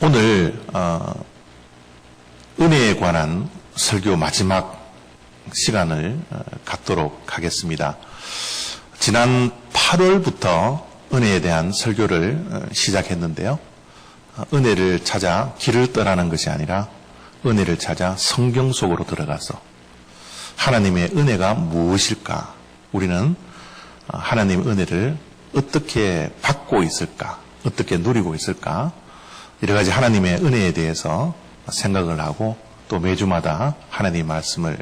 오늘 은혜에 관한 설교 마지막 시간을 갖도록 하겠습니다. 지난 8월부터 은혜에 대한 설교를 시작했는데요. 은혜를 찾아 길을 떠나는 것이 아니라 은혜를 찾아 성경 속으로 들어가서 하나님의 은혜가 무엇일까? 우리는 하나님의 은혜를 어떻게 받고 있을까? 어떻게 누리고 있을까? 여러 가지 하나님의 은혜에 대해서 생각을 하고 또 매주마다 하나님의 말씀을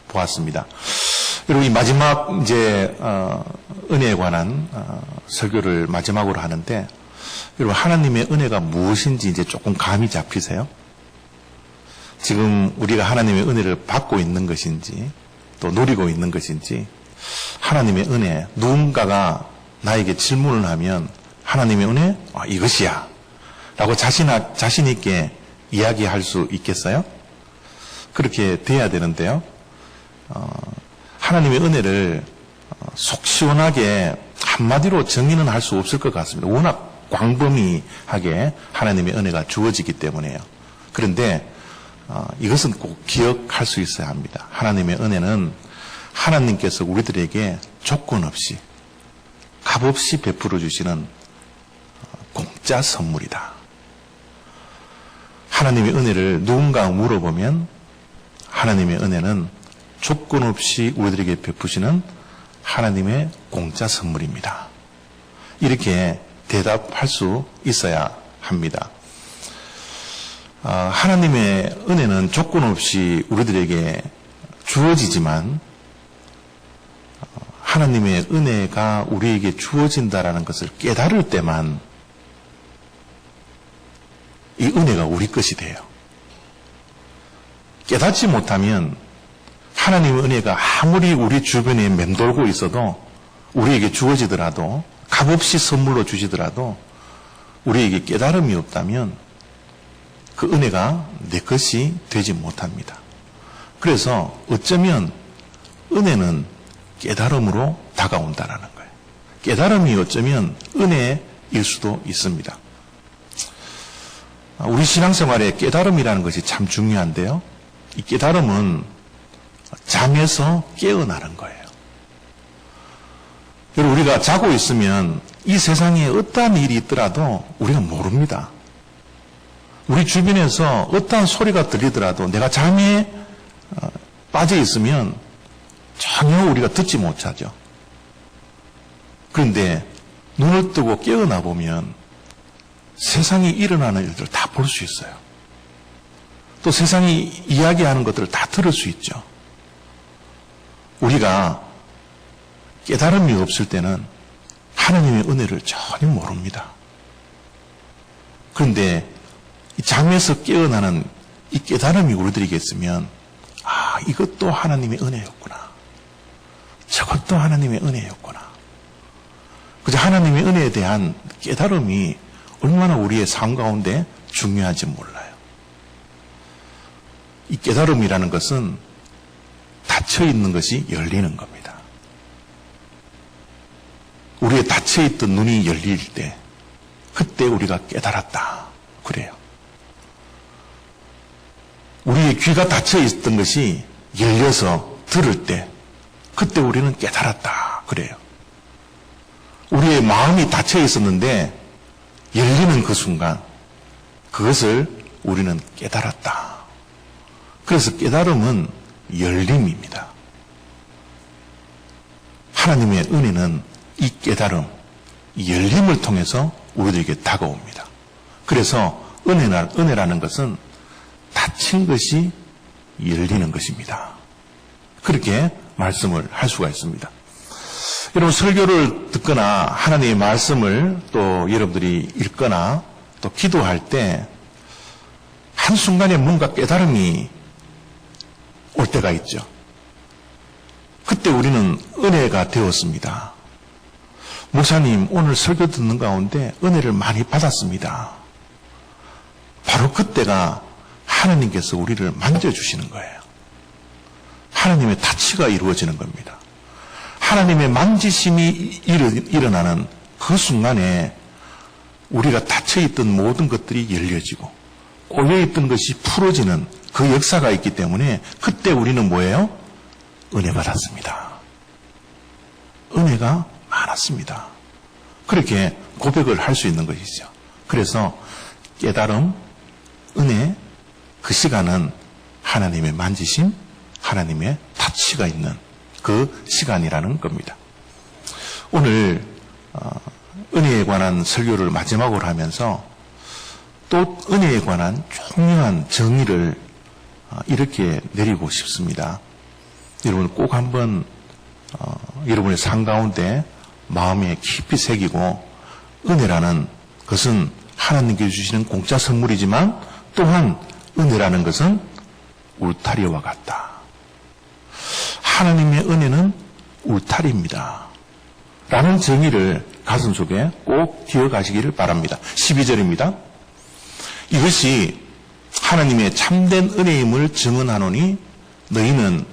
보았습니다. 그리고 이 마지막 이제 은혜에 관한 설교를 마지막으로 하는데, 여러분 하나님의 은혜가 무엇인지 이제 조금 감이 잡히세요? 지금 우리가 하나님의 은혜를 받고 있는 것인지 또 누리고 있는 것인지, 하나님의 은혜, 누군가가 나에게 질문을 하면 하나님의 은혜? 이것이야 라고 자신 있게 이야기할 수 있겠어요? 그렇게 돼야 되는데요. 하나님의 은혜를 속 시원하게 한마디로 정의는 할 수 없을 것 같습니다. 워낙 광범위하게 하나님의 은혜가 주어지기 때문에요. 그런데 이것은 꼭 기억할 수 있어야 합니다. 하나님의 은혜는 하나님께서 우리들에게 조건 없이 값없이 베풀어 주시는 공짜 선물이다. 하나님의 은혜를 누군가 물어보면 하나님의 은혜는 조건 없이 우리들에게 베푸시는 하나님의 공짜 선물입니다. 이렇게 대답할 수 있어야 합니다. 하나님의 은혜는 조건 없이 우리들에게 주어지지만 하나님의 은혜가 우리에게 주어진다라는 것을 깨달을 때만 이 은혜가 우리 것이 돼요. 깨닫지 못하면 하나님의 은혜가 아무리 우리 주변에 맴돌고 있어도, 우리에게 주어지더라도, 값없이 선물로 주시더라도 우리에게 깨달음이 없다면 그 은혜가 내 것이 되지 못합니다. 그래서 어쩌면 은혜는 깨달음으로 다가온다라는 거예요. 깨달음이 어쩌면 은혜일 수도 있습니다. 우리 신앙생활에 깨달음이라는 것이 참 중요한데요. 이 깨달음은 잠에서 깨어나는 거예요. 여러분, 우리가 자고 있으면 이 세상에 어떠한 일이 있더라도 우리가 모릅니다. 우리 주변에서 어떠한 소리가 들리더라도 내가 잠에 빠져 있으면 전혀 우리가 듣지 못하죠. 그런데 눈을 뜨고 깨어나 보면 세상에 일어나는 일들을 다 볼 수 있어요. 또 세상이 이야기하는 것들을 다 들을 수 있죠. 우리가 깨달음이 없을 때는 하나님의 은혜를 전혀 모릅니다. 그런데 이 잠에서 깨어나는 이 깨달음이 우리들에게 있으면, 이것도 하나님의 은혜였구나, 저것도 하나님의 은혜였구나. 그저 하나님의 은혜에 대한 깨달음이 얼마나 우리의 삶 가운데 중요한지 몰라요. 이 깨달음이라는 것은 닫혀있는 것이 열리는 겁니다. 우리의 닫혀있던 눈이 열릴 때, 그때 우리가 깨달았다 그래요. 우리의 귀가 닫혀있던 것이 열려서 들을 때, 그때 우리는 깨달았다 그래요. 우리의 마음이 닫혀있었는데 열리는 그 순간, 그것을 우리는 깨달았다. 그래서 깨달음은 열림입니다. 하나님의 은혜는 이 깨달음, 이 열림을 통해서 우리들에게 다가옵니다. 그래서 은혜라는 것은 닫힌 것이 열리는 것입니다. 그렇게 말씀을 할 수가 있습니다. 여러분, 설교를 듣거나 하나님의 말씀을 또 여러분들이 읽거나 또 기도할 때 한순간에 뭔가 깨달음이 올 때가 있죠. 그때 우리는 은혜가 되었습니다. 목사님, 오늘 설교 듣는 가운데 은혜를 많이 받았습니다. 바로 그때가 하나님께서 우리를 만져주시는 거예요. 하나님의 타치가 이루어지는 겁니다. 하나님의 만지심이 일어나는 그 순간에 우리가 닫혀있던 모든 것들이 열려지고 꼬여있던 것이 풀어지는 그 역사가 있기 때문에 그때 우리는 뭐예요? 은혜 받았습니다. 은혜가 많았습니다. 그렇게 고백을 할 수 있는 것이죠. 그래서 깨달음, 은혜, 그 시간은 하나님의 만지심, 하나님의 타치가 있는 그 시간이라는 겁니다. 오늘 은혜에 관한 설교를 마지막으로 하면서 또 은혜에 관한 중요한 정의를 이렇게 내리고 싶습니다. 여러분 꼭 한번 여러분의 삶 가운데 마음에 깊이 새기고, 은혜라는 것은 하나님께 주시는 공짜 선물이지만 또한 은혜라는 것은 울타리와 같다. 하나님의 은혜는 울타리입니다. 라는 정의를 가슴속에 꼭 기억하시기를 바랍니다. 12절입니다. 이것이 하나님의 참된 은혜임을 증언하노니 너희는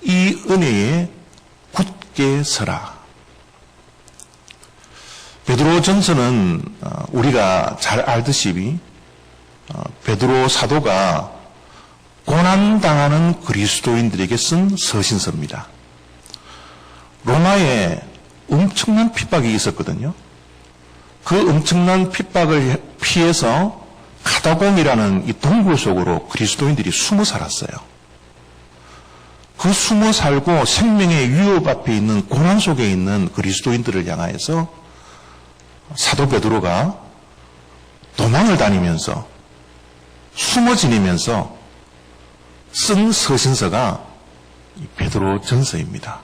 이 은혜에 굳게 서라. 베드로 전서는 우리가 잘 알듯이 베드로 사도가 고난당하는 그리스도인들에게 쓴 서신서입니다. 로마에 엄청난 핍박이 있었거든요. 그 엄청난 핍박을 피해서 카다곰이라는 이 동굴 속으로 그리스도인들이 숨어 살았어요. 그 숨어 살고 생명의 위협 앞에 있는 고난 속에 있는 그리스도인들을 향하여서 사도 베드로가 도망을 다니면서 숨어 지내면서 쓴 서신서가 베드로 전서입니다.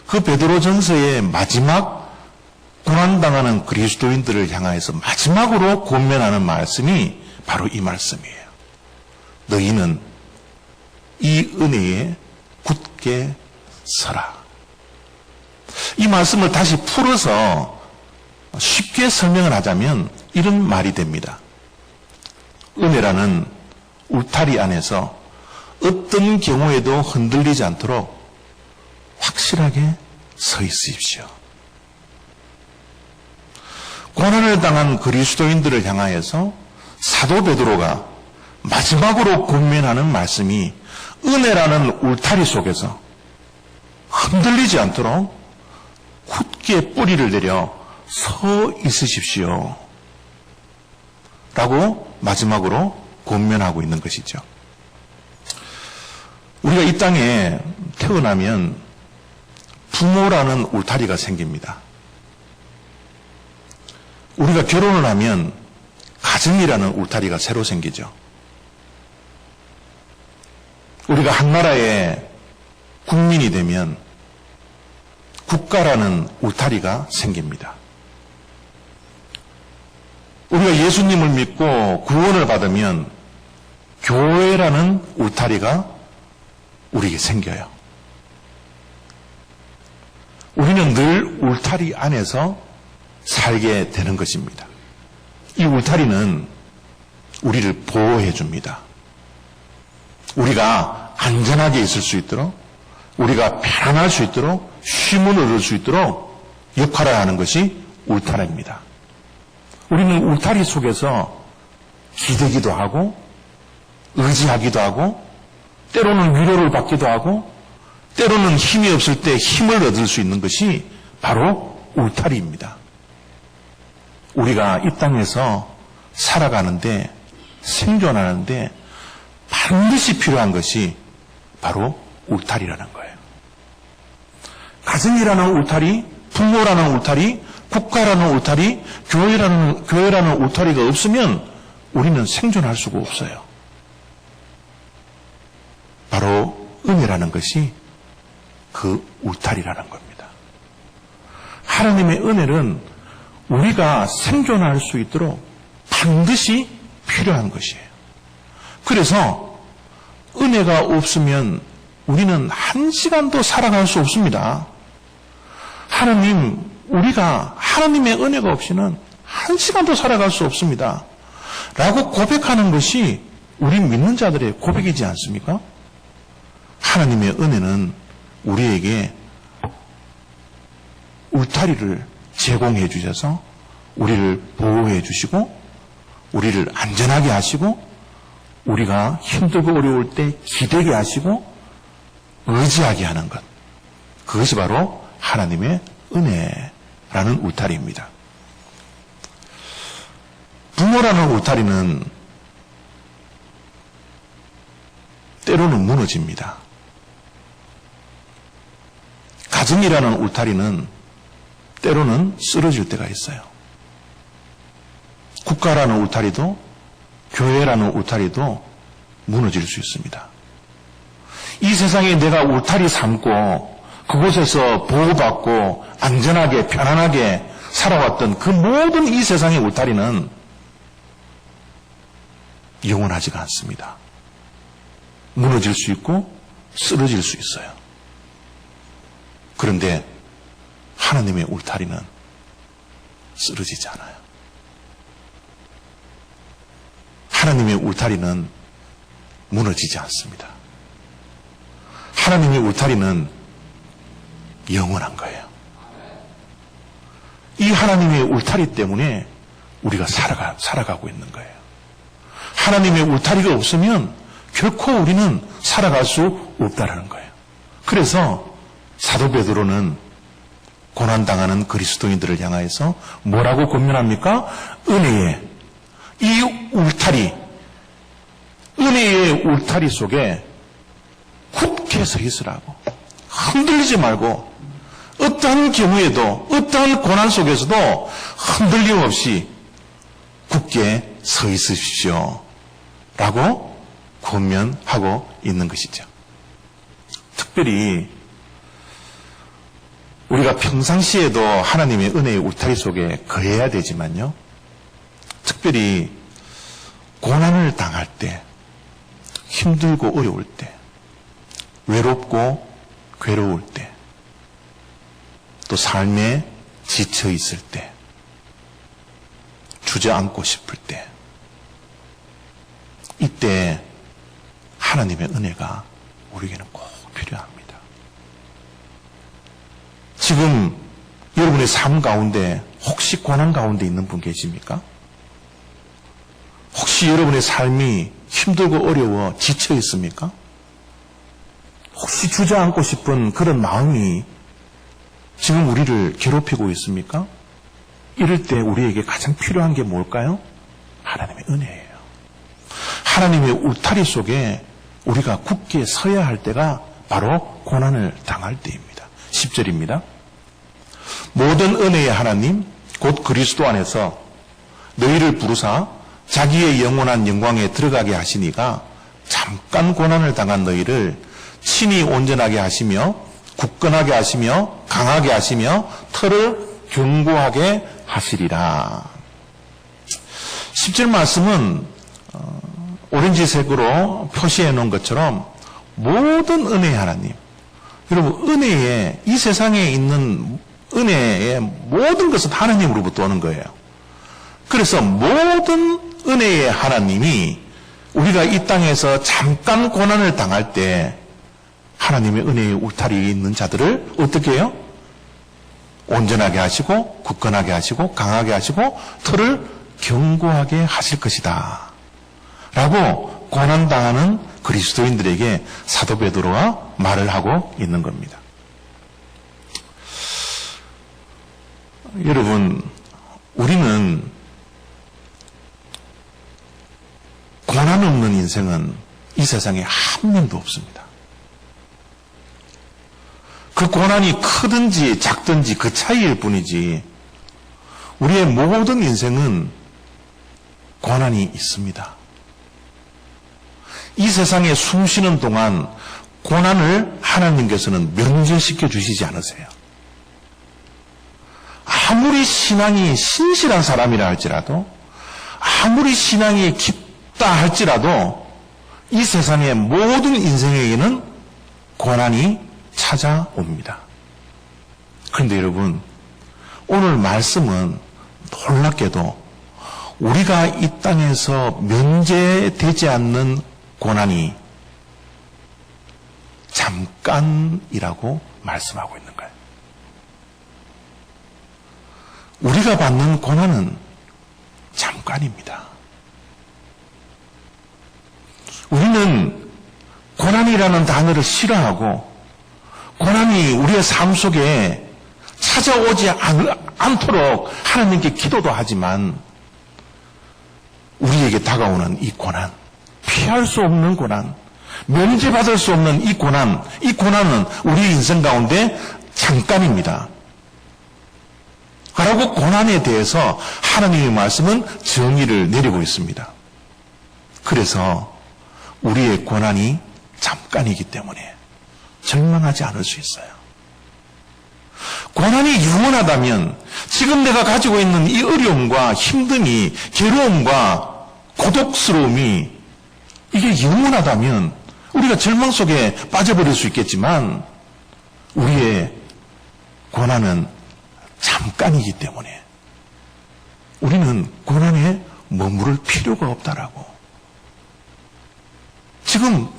그 베드로 전서의 마지막 고난당하는 그리스도인들을 향하여서 마지막으로 권면하는 말씀이 바로 이 말씀이에요. 너희는 이 은혜에 굳게 서라. 이 말씀을 다시 풀어서 쉽게 설명을 하자면 이런 말이 됩니다. 은혜라는 울타리 안에서 어떤 경우에도 흔들리지 않도록 확실하게 서 있으십시오. 고난을 당한 그리스도인들을 향하여서 사도 베드로가 마지막으로 권면하는 말씀이 은혜라는 울타리 속에서 흔들리지 않도록 굳게 뿌리를 내려 서 있으십시오. 라고 마지막으로 권면하고 있는 것이죠. 우리가 이 땅에 태어나면 부모라는 울타리가 생깁니다. 우리가 결혼을 하면 가정이라는 울타리가 새로 생기죠. 우리가 한 나라의 국민이 되면 국가라는 울타리가 생깁니다. 우리가 예수님을 믿고 구원을 받으면 교회라는 울타리가 우리에게 생겨요. 우리는 늘 울타리 안에서 살게 되는 것입니다. 이 울타리는 우리를 보호해 줍니다. 우리가 안전하게 있을 수 있도록, 우리가 편안할 수 있도록, 쉼을 얻을 수 있도록 역할을 하는 것이 울타리입니다. 우리는 울타리 속에서 기대기도 하고, 의지하기도 하고, 때로는 위로를 받기도 하고, 때로는 힘이 없을 때 힘을 얻을 수 있는 것이 바로 울타리입니다. 우리가 이 땅에서 살아가는데, 생존하는데 반드시 필요한 것이 바로 울타리라는 거예요. 가정이라는 울타리, 부모라는 울타리, 국가라는 울타리, 교회라는 울타리가 없으면 우리는 생존할 수가 없어요. 바로 은혜라는 것이 그 울타리라는 겁니다. 하나님의 은혜는 우리가 생존할 수 있도록 반드시 필요한 것이에요. 그래서 은혜가 없으면 우리는 한 시간도 살아갈 수 없습니다. 우리가 하나님의 은혜가 없이는 한 시간도 살아갈 수 없습니다. 라고 고백하는 것이 우리 믿는 자들의 고백이지 않습니까? 하나님의 은혜는 우리에게 울타리를 제공해 주셔서 우리를 보호해 주시고 우리를 안전하게 하시고 우리가 힘들고 어려울 때 기대게 하시고 의지하게 하는 것. 그것이 바로 하나님의 은혜라는 울타리입니다. 부모라는 울타리는 때로는 무너집니다. 가정이라는 울타리는 때로는 쓰러질 때가 있어요. 국가라는 울타리도 교회라는 울타리도 무너질 수 있습니다. 이 세상에 내가 울타리 삼고 그곳에서 보호받고 안전하게 편안하게 살아왔던 그 모든 이 세상의 울타리는 영원하지가 않습니다. 무너질 수 있고 쓰러질 수 있어요. 그런데 하나님의 울타리는 쓰러지지 않아요. 하나님의 울타리는 무너지지 않습니다. 하나님의 울타리는 영원한 거예요. 이 하나님의 울타리 때문에 우리가 살아가고 있는 거예요. 하나님의 울타리가 없으면 결코 우리는 살아갈 수 없다라는 거예요. 그래서 사도 베드로는 고난당하는 그리스도인들을 향하여서 뭐라고 권면합니까? 은혜의 이 울타리, 은혜의 울타리 속에 굳게 서 있으라고. 흔들리지 말고 어떠한 경우에도 어떠한 고난 속에서도 흔들림 없이 굳게 서 있으십시오 라고 권면하고 있는 것이죠. 특별히 우리가 평상시에도 하나님의 은혜의 울타리 속에 거해야 되지만요, 특별히 고난을 당할 때, 힘들고 어려울 때, 외롭고 괴로울 때, 또 삶에 지쳐 있을 때, 주저앉고 싶을 때, 이때 하나님의 은혜가 우리에게는 꼭 필요합니다. 지금 여러분의 삶 가운데 혹시 고난 가운데 있는 분 계십니까? 혹시 여러분의 삶이 힘들고 어려워 지쳐 있습니까? 혹시 주저앉고 싶은 그런 마음이 지금 우리를 괴롭히고 있습니까? 이럴 때 우리에게 가장 필요한 게 뭘까요? 하나님의 은혜예요. 하나님의 울타리 속에 우리가 굳게 서야 할 때가 바로 고난을 당할 때입니다. 10절입니다. 모든 은혜의 하나님 곧 그리스도 안에서 너희를 부르사 자기의 영원한 영광에 들어가게 하시니가 잠깐 고난을 당한 너희를 친히 온전하게 하시며 굳건하게 하시며 강하게 하시며 털을 견고하게 하시리라. 10절 말씀은 오렌지색으로 표시해 놓은 것처럼 모든 은혜의 하나님, 여러분 은혜에 이 세상에 있는 은혜의 모든 것은 하나님으로부터 오는 거예요. 그래서 모든 은혜의 하나님이 우리가 이 땅에서 잠깐 고난을 당할 때 하나님의 은혜의 울타리에 있는 자들을 어떻게 해요? 온전하게 하시고 굳건하게 하시고 강하게 하시고 털을 견고하게 하실 것이다 라고 고난당하는 그리스도인들에게 사도 베드로가 말을 하고 있는 겁니다. 여러분, 우리는 고난 없는 인생은 이 세상에 한 명도 없습니다. 그 고난이 크든지 작든지 그 차이일 뿐이지 우리의 모든 인생은 고난이 있습니다. 이 세상에 숨쉬는 동안 고난을 하나님께서는 면제시켜 주시지 않으세요. 아무리 신앙이 신실한 사람이라 할지라도 아무리 신앙이 깊다 할지라도 이 세상의 모든 인생에게는 고난이 찾아옵니다. 그런데 여러분, 오늘 말씀은 놀랍게도 우리가 이 땅에서 면제되지 않는 고난이 잠깐이라고 말씀하고 있는 거예요. 우리가 받는 고난은 잠깐입니다. 우리는 고난이라는 단어를 싫어하고 고난이 우리의 삶 속에 찾아오지 않도록 하나님께 기도도 하지만 우리에게 다가오는 이 고난, 피할 수 없는 고난, 면제받을 수 없는 이 고난은 우리 인생 가운데 잠깐입니다. 그리고 고난에 대해서 하나님의 말씀은 정의를 내리고 있습니다. 그래서 우리의 고난이 잠깐이기 때문에 절망하지 않을 수 있어요. 고난이 영원하다면 지금 내가 가지고 있는 이 어려움과 힘듦이, 괴로움과 고독스러움이 이게 영원하다면 우리가 절망 속에 빠져버릴 수 있겠지만 우리의 고난은 잠깐이기 때문에 우리는 고난에 머무를 필요가 없다라고 지금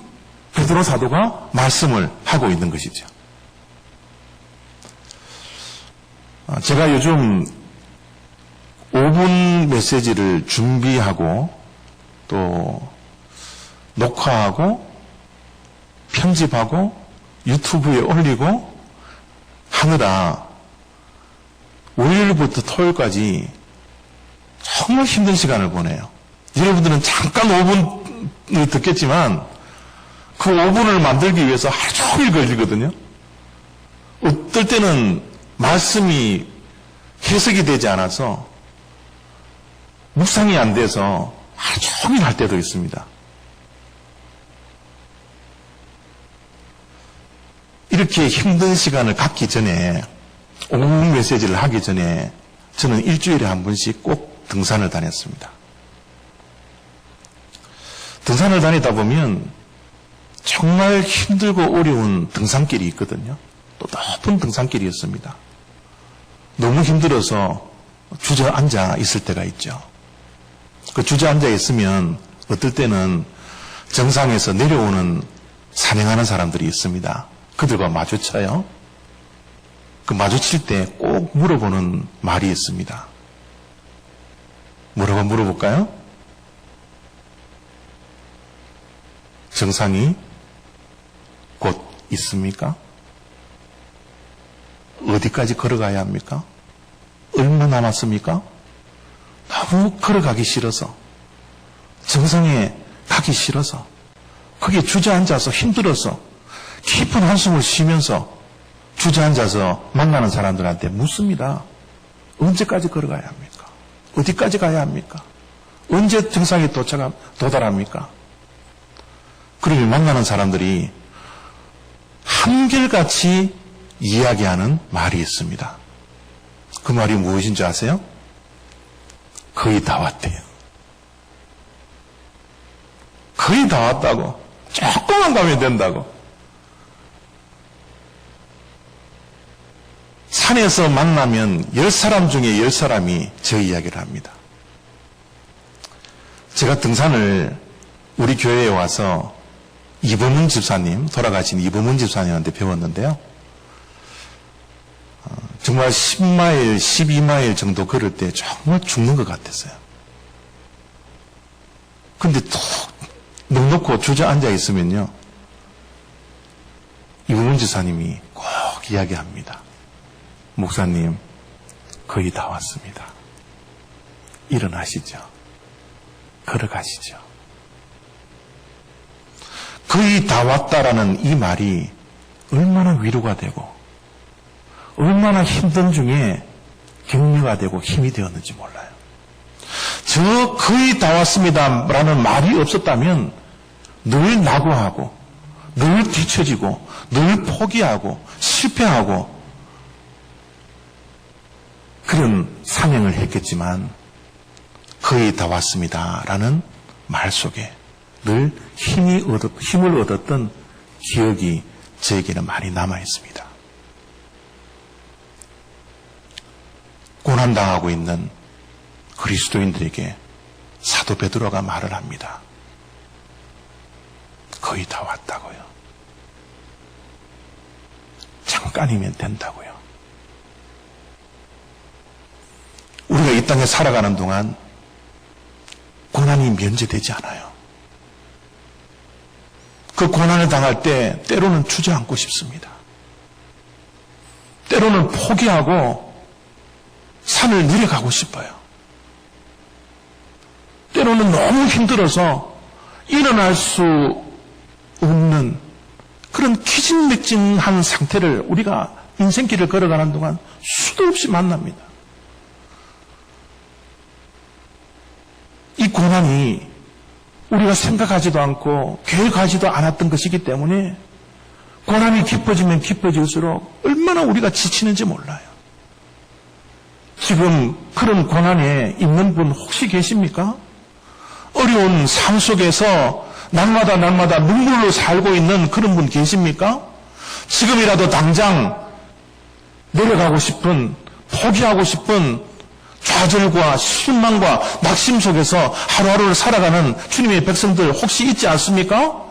베드로 사도가 말씀을 하고 있는 것이죠. 제가 요즘 5분 메시지를 준비하고 또 녹화하고 편집하고 유튜브에 올리고 하느라 월요일부터 토요일까지 정말 힘든 시간을 보내요. 여러분들은 잠깐 5분을 듣겠지만 그 5분을 만들기 위해서 하루 종일 걸리거든요. 어떨 때는 말씀이 해석이 되지 않아서 묵상이 안 돼서 하루 종일 할 때도 있습니다. 이렇게 힘든 시간을 갖기 전에 5분 메시지를 하기 전에 저는 일주일에 한 번씩 꼭 등산을 다녔습니다. 등산을 다니다 보면 정말 힘들고 어려운 등산길이 있거든요. 또 높은 등산길이었습니다. 너무 힘들어서 주저앉아 있을 때가 있죠. 그 주저앉아 있으면 어떨 때는 정상에서 내려오는 산행하는 사람들이 있습니다. 그들과 마주쳐요. 그 마주칠 때 꼭 물어보는 말이 있습니다. 뭐라고 물어볼까요? 정상이 곧 있습니까? 어디까지 걸어가야 합니까? 얼마 남았습니까? 너무 걸어가기 싫어서, 정상에 가기 싫어서, 거기에 주저앉아서 힘들어서 깊은 한숨을 쉬면서 주저앉아서 만나는 사람들한테 묻습니다. 언제까지 걸어가야 합니까? 어디까지 가야 합니까? 언제 정상에 도달합니까? 그러면 만나는 사람들이 한결같이 이야기하는 말이 있습니다. 그 말이 무엇인지 아세요? 거의 다 왔대요. 거의 다 왔다고. 조금만 가면 된다고. 산에서 만나면 10사람 중에 10사람이 저 이야기를 합니다. 제가 등산을 우리 교회에 와서 이범문 집사님, 돌아가신 이범문 집사님한테 배웠는데요. 정말 10마일, 12마일 정도 걸을 때 정말 죽는 것 같았어요. 근데 툭 넉넉고 주저앉아 있으면요. 이범문 집사님이 꼭 이야기합니다. 목사님, 거의 다 왔습니다. 일어나시죠. 걸어가시죠. 거의 다 왔다라는 이 말이 얼마나 위로가 되고 얼마나 힘든 중에 격려가 되고 힘이 되었는지 몰라요. 저 거의 다 왔습니다 라는 말이 없었다면 늘 낙오하고 늘 뒤처지고 늘 포기하고 실패하고 그런 사명을 했겠지만 거의 다 왔습니다 라는 말 속에 늘 힘을 얻었던 기억이 저에게는 많이 남아 있습니다. 고난당하고 있는 그리스도인들에게 사도 베드로가 말을 합니다. 거의 다 왔다고요. 잠깐이면 된다고요. 우리가 이 땅에 살아가는 동안 고난이 면제되지 않아요. 그 고난을 당할 때 때로는 주저앉고 싶습니다. 때로는 포기하고 산을 내려가고 싶어요. 때로는 너무 힘들어서 일어날 수 없는 그런 기진맥진한 상태를 우리가 인생길을 걸어가는 동안 수도 없이 만납니다. 이 고난이 우리가 생각하지도 않고 계획하지도 않았던 것이기 때문에 고난이 깊어지면 깊어질수록 얼마나 우리가 지치는지 몰라요. 지금 그런 고난에 있는 분 혹시 계십니까? 어려운 삶 속에서 날마다 눈물로 살고 있는 그런 분 계십니까? 지금이라도 당장 내려가고 싶은, 포기하고 싶은 좌절과 실망과 낙심 속에서 하루하루를 살아가는 주님의 백성들 혹시 있지 않습니까?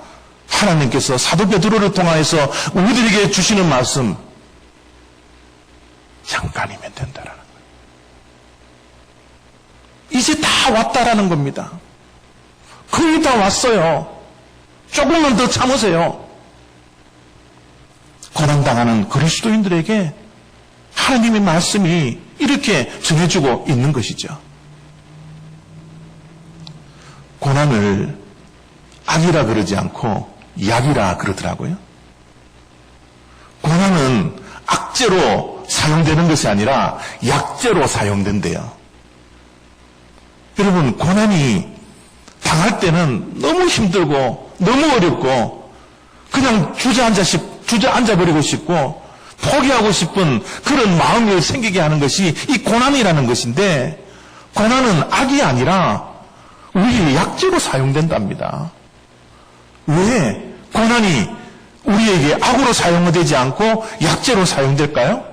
하나님께서 사도 베드로를 통하여서 우리들에게 주시는 말씀, 잠깐이면 된다라는 거예요. 이제 다 왔다라는 겁니다. 거의 다 왔어요. 조금만 더 참으세요. 고난당하는 그리스도인들에게 하나님의 말씀이 이렇게 전해주고 있는 것이죠. 고난을 악이라 그러지 않고 약이라 그러더라고요. 고난은 악재로 사용되는 것이 아니라 약재로 사용된대요. 여러분, 고난이 당할 때는 너무 힘들고 너무 어렵고 그냥 주저앉아버리고 싶고 포기하고 싶은 그런 마음이 생기게 하는 것이 이 고난이라는 것인데, 고난은 악이 아니라 우리의 약재로 사용된답니다. 왜 고난이 우리에게 악으로 사용되지 않고 약재로 사용될까요?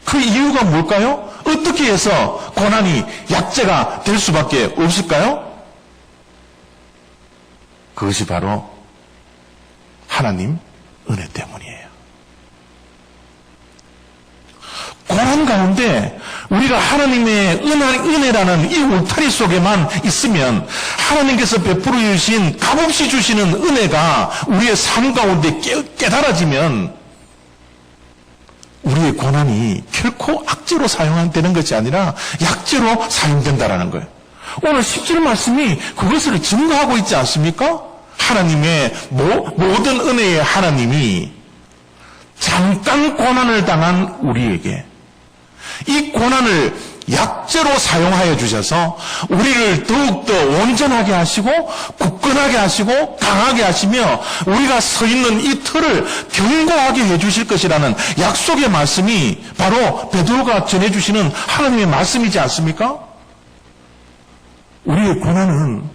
그 이유가 뭘까요? 어떻게 해서 고난이 약재가 될 수밖에 없을까요? 그것이 바로 하나님 은혜 때문이에요. 고난 가운데 우리가 하나님의 은혜라는 이 울타리 속에만 있으면 하나님께서 베풀어 주신, 값없이 주시는 은혜가 우리의 삶 가운데 깨달아지면 우리의 고난이 결코 악재로 사용되는 것이 아니라 약재로 사용된다라는 거예요. 오늘 10절 말씀이 그것을 증거하고 있지 않습니까? 하나님의 모든 은혜의 하나님이 잠깐 고난을 당한 우리에게 이 고난을 약재로 사용하여 주셔서 우리를 더욱더 온전하게 하시고 굳건하게 하시고 강하게 하시며 우리가 서 있는 이 틀을 견고하게 해주실 것이라는 약속의 말씀이 바로 베드로가 전해주시는 하나님의 말씀이지 않습니까? 우리의 고난은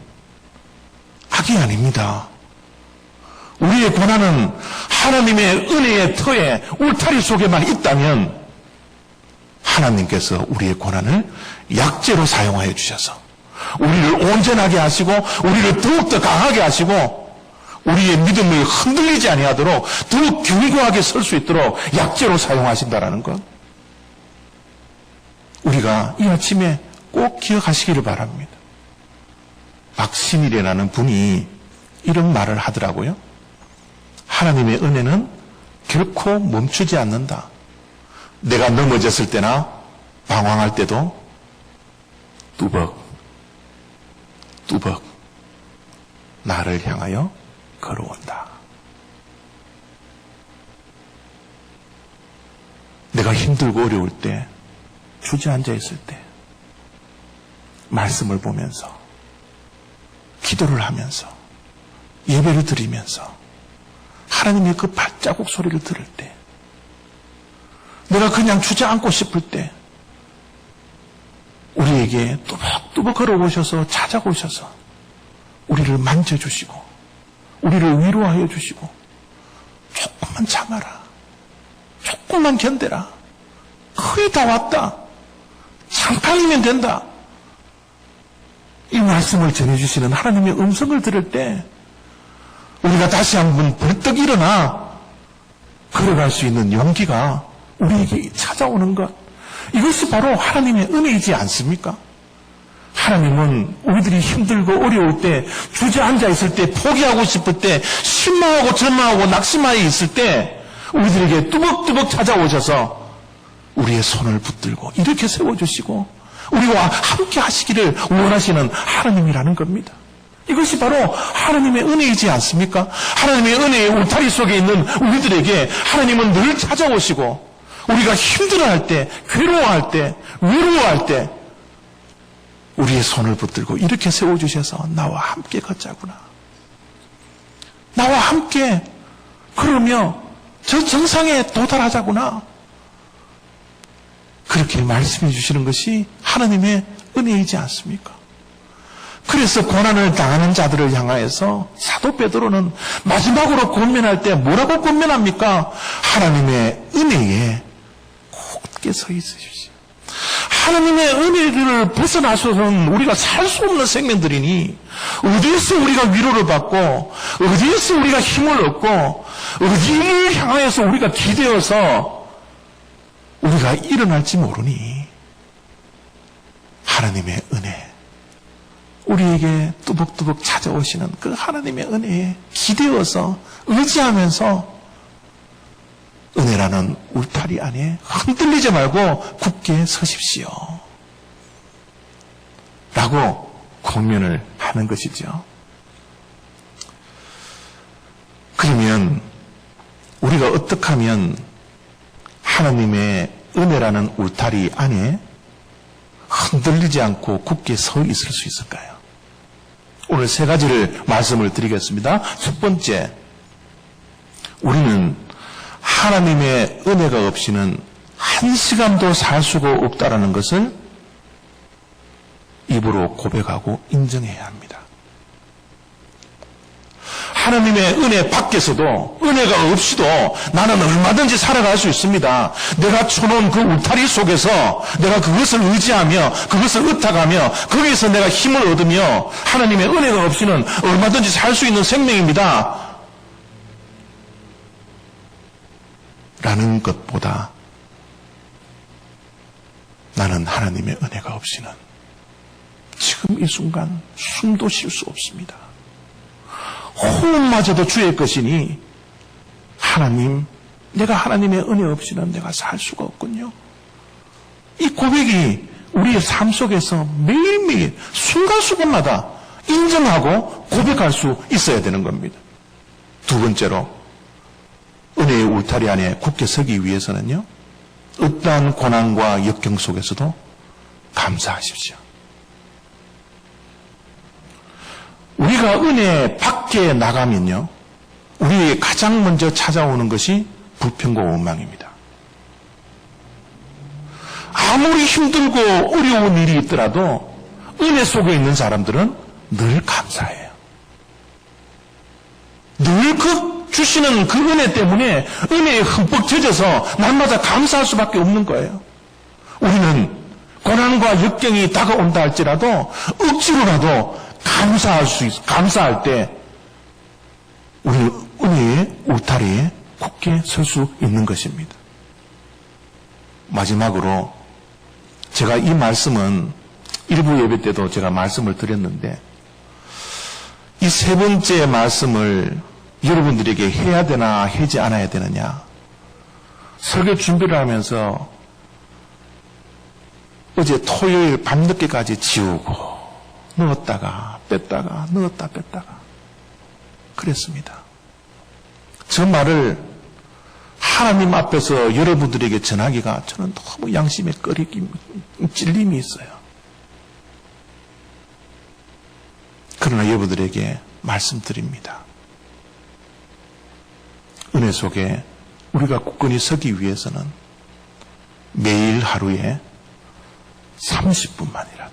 악이 아닙니다. 우리의 고난은 하나님의 은혜의 터에 울타리 속에만 있다면 하나님께서 우리의 고난을 약재로 사용하여 주셔서 우리를 온전하게 하시고 우리를 더욱더 강하게 하시고 우리의 믿음을 흔들리지 아니하도록 더욱 견고하게 설 수 있도록 약재로 사용하신다라는 것, 우리가 이 아침에 꼭 기억하시기를 바랍니다. 박신일이라는 분이 이런 말을 하더라고요. 하나님의 은혜는 결코 멈추지 않는다. 내가 넘어졌을 때나 방황할 때도 뚜벅 나를 향하여 걸어온다. 내가 힘들고 어려울 때, 주저앉아 있을 때 말씀을 보면서 기도를 하면서 예배를 드리면서 하나님의 그 발자국 소리를 들을 때, 내가 그냥 주저앉고 싶을 때 우리에게 뚜벅뚜벅 걸어오셔서 찾아오셔서 우리를 만져주시고 우리를 위로하여 주시고 조금만 참아라, 조금만 견뎌라, 거의 다 왔다, 잠깐이면 된다, 이 말씀을 전해주시는 하나님의 음성을 들을 때 우리가 다시 한번 벌떡 일어나 걸어갈 수 있는 용기가 우리에게 찾아오는 것, 이것이 바로 하나님의 은혜이지 않습니까? 하나님은 우리들이 힘들고 어려울 때, 주저앉아 있을 때, 포기하고 싶을 때, 실망하고 절망하고 낙심하여 있을 때 우리들에게 뚜벅뚜벅 찾아오셔서 우리의 손을 붙들고 이렇게 세워주시고 우리와 함께 하시기를 원하시는 하나님이라는 겁니다. 이것이 바로 하나님의 은혜이지 않습니까? 하나님의 은혜의 울타리 속에 있는 우리들에게 하나님은 늘 찾아오시고 우리가 힘들어할 때, 괴로워할 때, 외로워할 때 우리의 손을 붙들고 이렇게 세워주셔서 나와 함께 걷자구나. 나와 함께 그러며 저 정상에 도달하자구나. 그렇게 말씀해 주시는 것이 하나님의 은혜이지 않습니까? 그래서 고난을 당하는 자들을 향하여서 사도 베드로는 마지막으로 권면할 때 뭐라고 권면합니까? 하나님의 은혜에 굳게 서 있으십시오. 하나님의 은혜를 벗어나서는 우리가 살 수 없는 생명들이니 어디에서 우리가 위로를 받고 어디에서 우리가 힘을 얻고 어디를 향하여서 우리가 기대어서 우리가 일어날지 모르니 하나님의 은혜, 우리에게 뚜벅뚜벅 찾아오시는 그 하나님의 은혜에 기대어서 의지하면서 은혜라는 울타리 안에 흔들리지 말고 굳게 서십시오. 라고 권면을 하는 것이죠. 그러면 우리가 어떻게 하면 하나님의 은혜라는 울타리 안에 흔들리지 않고 굳게 서 있을 수 있을까요? 오늘 세 가지를 말씀을 드리겠습니다. 첫 번째, 우리는 하나님의 은혜가 없이는 한 시간도 살 수가 없다라는 것을 입으로 고백하고 인정해야 합니다. 하나님의 은혜 밖에서도 은혜가 없이도 나는 얼마든지 살아갈 수 있습니다. 내가 쳐놓은 그 울타리 속에서 내가 그것을 의지하며 그것을 의탁하며 거기에서 내가 힘을 얻으며 하나님의 은혜가 없이는 얼마든지 살 수 있는 생명입니다. 라는 것보다 나는 하나님의 은혜가 없이는 지금 이 순간 숨도 쉴 수 없습니다. 호흡마저도 주의 것이니 하나님, 내가 하나님의 은혜 없이는 내가 살 수가 없군요. 이 고백이 우리의 삶 속에서 매일매일 순간순간마다 인정하고 고백할 수 있어야 되는 겁니다. 두 번째로 은혜의 울타리 안에 굳게 서기 위해서는요, 어떠한 고난과 역경 속에서도 감사하십시오. 우리가 은혜 밖에 나가면요, 우리에게 가장 먼저 찾아오는 것이 불평과 원망입니다. 아무리 힘들고 어려운 일이 있더라도 은혜 속에 있는 사람들은 늘 감사해요. 늘 그 주시는 그 은혜 때문에 은혜에 흠뻑 젖어서 날마다 감사할 수밖에 없는 거예요. 우리는 고난과 역경이 다가온다 할지라도 억지로라도 감사할 때 우리 은혜의 울타리에 굳게 설 수 있는 것입니다. 마지막으로 제가 이 말씀은 일부 예배 때도 제가 말씀을 드렸는데 이 세 번째 말씀을 여러분들에게 해야 되나 하지 않아야 되느냐, 설교 준비를 하면서 어제 토요일 밤늦게까지 지우고 넣었다가 뺐다가 넣었다 뺐다가 그랬습니다. 저 말을 하나님 앞에서 여러분들에게 전하기가 저는 너무 양심에 찔림이 있어요. 그러나 여러분들에게 말씀드립니다. 은혜 속에 우리가 굳건히 서기 위해서는 매일 하루에 30분만이라도,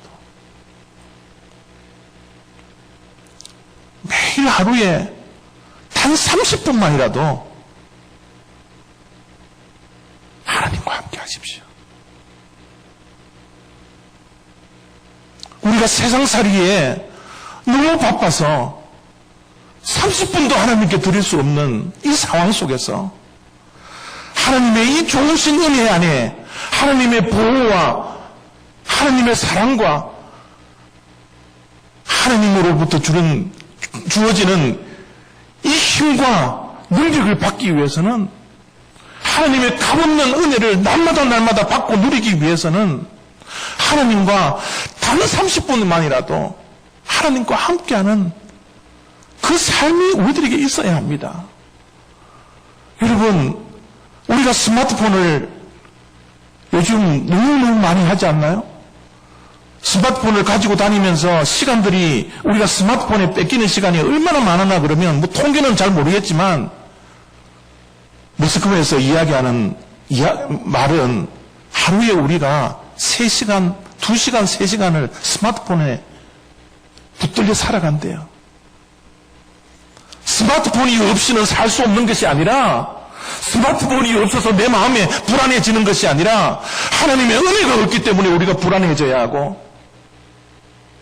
매일 하루에 단 30분만이라도 하나님과 함께 하십시오. 우리가 세상살이에 너무 바빠서 30분도 하나님께 드릴 수 없는 이 상황 속에서 하나님의 이 좋으신 은혜 안에 하나님의 보호와 하나님의 사랑과 하나님으로부터 주어지는 이 힘과 능력을 받기 위해서는, 하나님의 값없는 은혜를 날마다 받고 누리기 위해서는 하나님과 단 30분만이라도 하나님과 함께하는 그 삶이 우리들에게 있어야 합니다. 여러분, 우리가 스마트폰을 요즘 너무너무 많이 하지 않나요? 스마트폰을 가지고 다니면서 시간들이, 우리가 스마트폰에 뺏기는 시간이 얼마나 많았나 그러면, 통계는 잘 모르겠지만, 모스크바에서 이야기하는 말은 하루에 우리가 3시간, 2시간, 3시간을 스마트폰에 붙들려 살아간대요. 스마트폰이 없이는 살 수 없는 것이 아니라, 스마트폰이 없어서 내 마음에 불안해지는 것이 아니라, 하나님의 은혜가 없기 때문에 우리가 불안해져야 하고,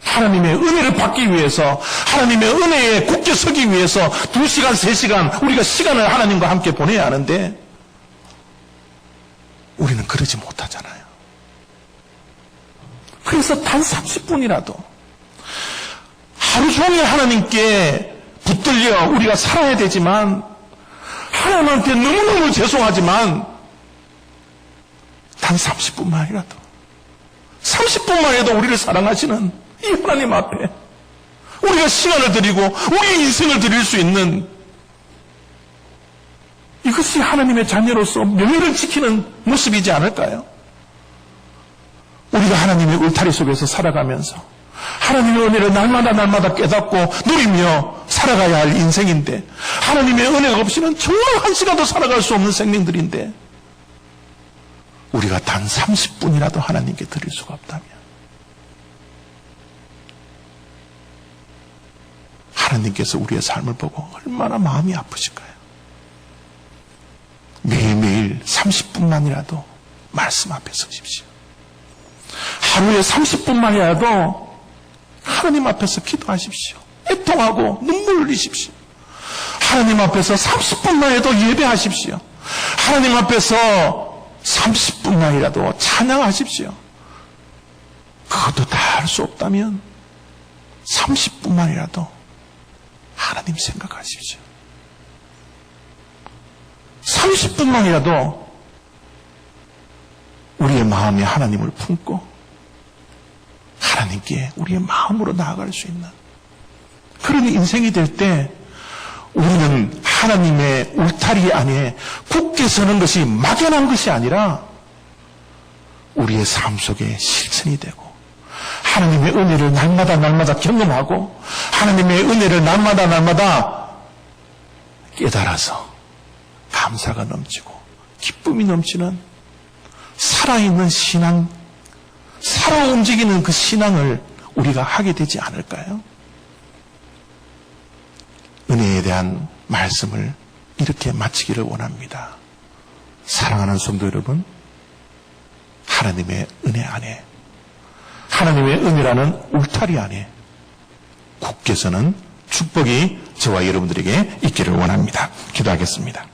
하나님의 은혜를 받기 위해서, 하나님의 은혜에 굳게 서기 위해서 2시간, 3시간 우리가 시간을 하나님과 함께 보내야 하는데, 우리는 그러지 못하잖아요. 그래서 단 30분이라도 하루 종일 하나님께 붙들려 우리가 살아야 되지만, 하나님한테 너무너무 죄송하지만 단 30분만이라도, 30분만 해도 우리를 사랑하시는 이 하나님 앞에 우리가 시간을 드리고 우리의 인생을 드릴 수 있는, 이것이 하나님의 자녀로서 명예를 지키는 모습이지 않을까요? 우리가 하나님의 울타리 속에서 살아가면서 하나님의 은혜를 날마다 깨닫고 누리며 살아가야 할 인생인데, 하나님의 은혜가 없이는 정말 한 시간도 살아갈 수 없는 생명들인데, 우리가 단 30분이라도 하나님께 드릴 수가 없다면 하나님께서 우리의 삶을 보고 얼마나 마음이 아프실까요? 매일매일 30분만이라도 말씀 앞에 서십시오. 하루에 30분만이라도 하나님 앞에서 기도하십시오. 애통하고 눈물 흘리십시오. 하나님 앞에서 30분만 해도 예배하십시오. 하나님 앞에서 30분만이라도 찬양하십시오. 그것도 다 할 수 없다면 30분만이라도 하나님 생각하십시오. 30분만이라도 우리의 마음에 하나님을 품고 하나님께 우리의 마음으로 나아갈 수 있는 그런 인생이 될 때, 우리는 하나님의 울타리 안에 굳게 서는 것이 막연한 것이 아니라 우리의 삶 속에 실천이 되고, 하나님의 은혜를 날마다 경험하고, 하나님의 은혜를 날마다 깨달아서 감사가 넘치고 기쁨이 넘치는 살아있는 신앙, 살아 움직이는 그 신앙을 우리가 하게 되지 않을까요? 은혜에 대한 말씀을 이렇게 마치기를 원합니다. 사랑하는 성도 여러분, 하나님의 은혜 안에, 하나님의 은혜라는 울타리 안에 굳게 서는 축복이 저와 여러분들에게 있기를 원합니다. 기도하겠습니다.